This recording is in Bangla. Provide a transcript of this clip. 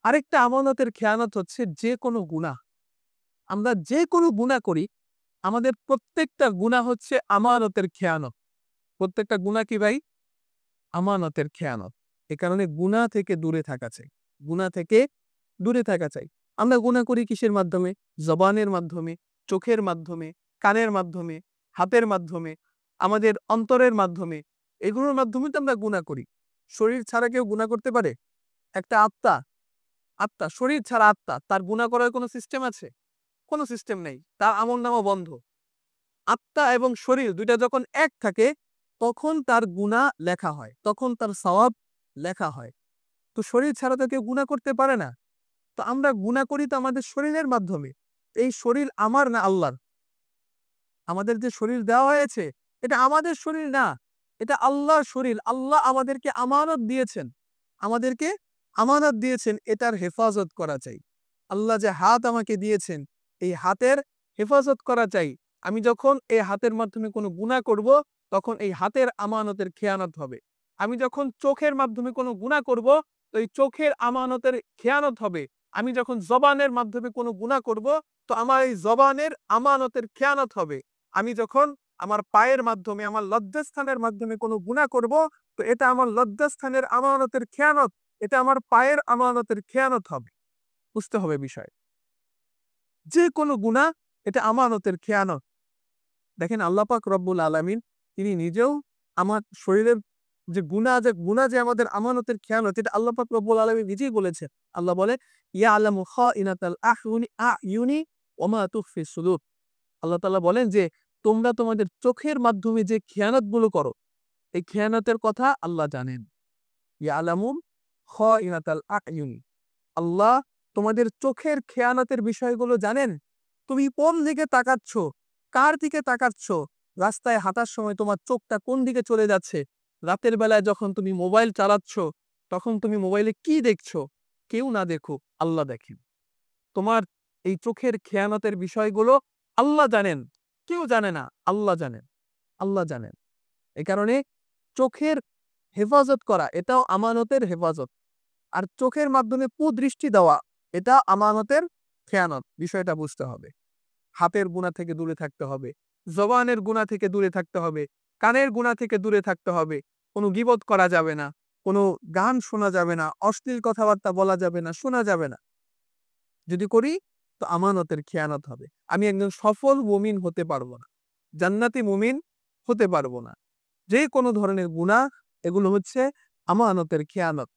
আরেকটা আমানতের খেয়ানত হচ্ছে যে কোনো গুনাহ। আমরা যে কোনো গুনাহ করি, আমাদের প্রত্যেকটা গুনাহ হচ্ছে আমানতের খেয়ানত। প্রত্যেকটা গুনাহ কি ভাই? আমানতের খেয়ানত। এ কারণে গুনাহ থেকে দূরে থাকা চাই। গুনাহ থেকে দূরে থাকা চাই। আমরা গুনাহ করি কিসের মাধ্যমে? জবানের মাধ্যমে, চোখের মাধ্যমে, কানের মাধ্যমে, হাতের মাধ্যমে, আমাদের অন্তরের মাধ্যমে। এগুলোর মাধ্যমে তো আমরা গুনাহ করি। শরীর ছাড়া কেউ গুনাহ করতে পারে? একটা আত্মা, শরীর ছাড়া আত্মা, তার গুনাহ করার কোনো সিস্টেম আছে? কোনো সিস্টেম নেই। তার আমলনামা বন্ধ। আত্মা এবং শরীর ২ টা যখন এক থাকে, তখন তার গুনাহ লেখা হয়। তখন তার সওয়াব লেখা হয়। তো শরীর ছাড়া তো কেউ গুনাহ করতে পারে না। তো আমরা গুনাহ করি তো আমাদের শরীরের মাধ্যমে। এই শরীর আমার না আল্লাহর? আমাদের যে শরীর দেওয়া হয়েছে, এটা আমাদের শরীর না। এটা আল্লাহর শরীর। আল্লাহ আমাদেরকে আমানত দিয়েছেন। আমাদেরকে আমানত দিয়েছেন, এটার হেফাজত করা চাই। আল্লাহ যে হাত আমাকে দিয়েছেন, এই হাতের হেফাজত করা চাই। আমি যখন এই হাতের মাধ্যমে কোনো গুনাহ করব, তখন এই হাতের আমানতের খেয়ানত হবে। আমি যখন চোখের মাধ্যমে কোনো গুনাহ করব, তো এই চোখের আমানতের খেয়ানত হবে। আমি যখন জবানের মাধ্যমে কোনো গুনাহ করব, তো আমার এই জবানের আমানতের খেয়ানত হবে। আমি যখন আমার পায়ের মাধ্যমে, আমার লজ্জাস্থানের মাধ্যমে কোনো গুনাহ করব, তো এটা আমার লজ্জাস্থানের আমানতের খেয়ানত, এটা আমার পায়ের আমানতের খেয়ানত হবে। বুঝতে হবে বিষয়। যে কোনো গুনাহ এটা আমানতের খেয়ানত। দেখেন আল্লাহ পাক রব্বুল আলামিন তিনি নিজেও আমার শরীরের যে গুনাহ যে আমাদের আমানতের খেয়ানত, এটা আল্লাহ পাক রব্বুল আলামিন নিজেই বলেছেন। আল্লাহ বলে, ইয়ালামু খাইনাতাল আ'য়ুনি ওয়া মা তুখফিস সুদূর। আল্লাহ তাআলা বলেন যে তোমরা তোমাদের চোখের মাধ্যমে যে খেয়ানতগুলো করো, এই খেয়ানতের কথা আল্লাহ জানেন। ইয়ালামু খাইনাতাল আ'য়ুনি। আল্লাহ তোমাদের চোখের খেয়ানতের বিষয়গুলো জানেন। তুমি কোন দিকে তাকাচ্ছ, কার দিকে তাকাচ্ছ, রাস্তায় হাঁটার সময় তোমার চোখটা কোন দিকে চলে যাচ্ছে, রাতের বেলায় যখন তুমি মোবাইল চালাচ্ছ, তখন তুমি মোবাইলে কি দেখছো, কেউ না দেখুক আল্লাহ দেখেন। তোমার এই চোখের খেয়ানতের বিষয়গুলো আল্লাহ জানেন, কেউ জানে না, আল্লাহ জানেন। আল্লাহ জানেন। এ কারণে চোখের হেফাজত করা এটাও আমানতের হেফাজত। আর চোখের মাধ্যমে কুদৃষ্টি দেওয়া এটা আমানতের খেয়ানত। বিষয়টা বুঝতে হবে। হাতের গুনাহ থেকে দূরে থাকতে হবে, জবানের গুনাহ থেকে দূরে থাকতে হবে, কানের গুনাহ থেকে দূরে থাকতে হবে। কোনো গীবত করা যাবে না, কোনো গান শোনা যাবে না, অশ্লীল কথাবার্তা বলা যাবে না, শোনা যাবে না। যদি করি তো আমানতের খেয়ানত হবে। আমি একজন সফল মুমিন হতে পারবো না। জান্নাতি মুমিন হতে পারবো না। যে কোনো ধরনের গুনাহ এগুলো হচ্ছে আমানতের খেয়ানত।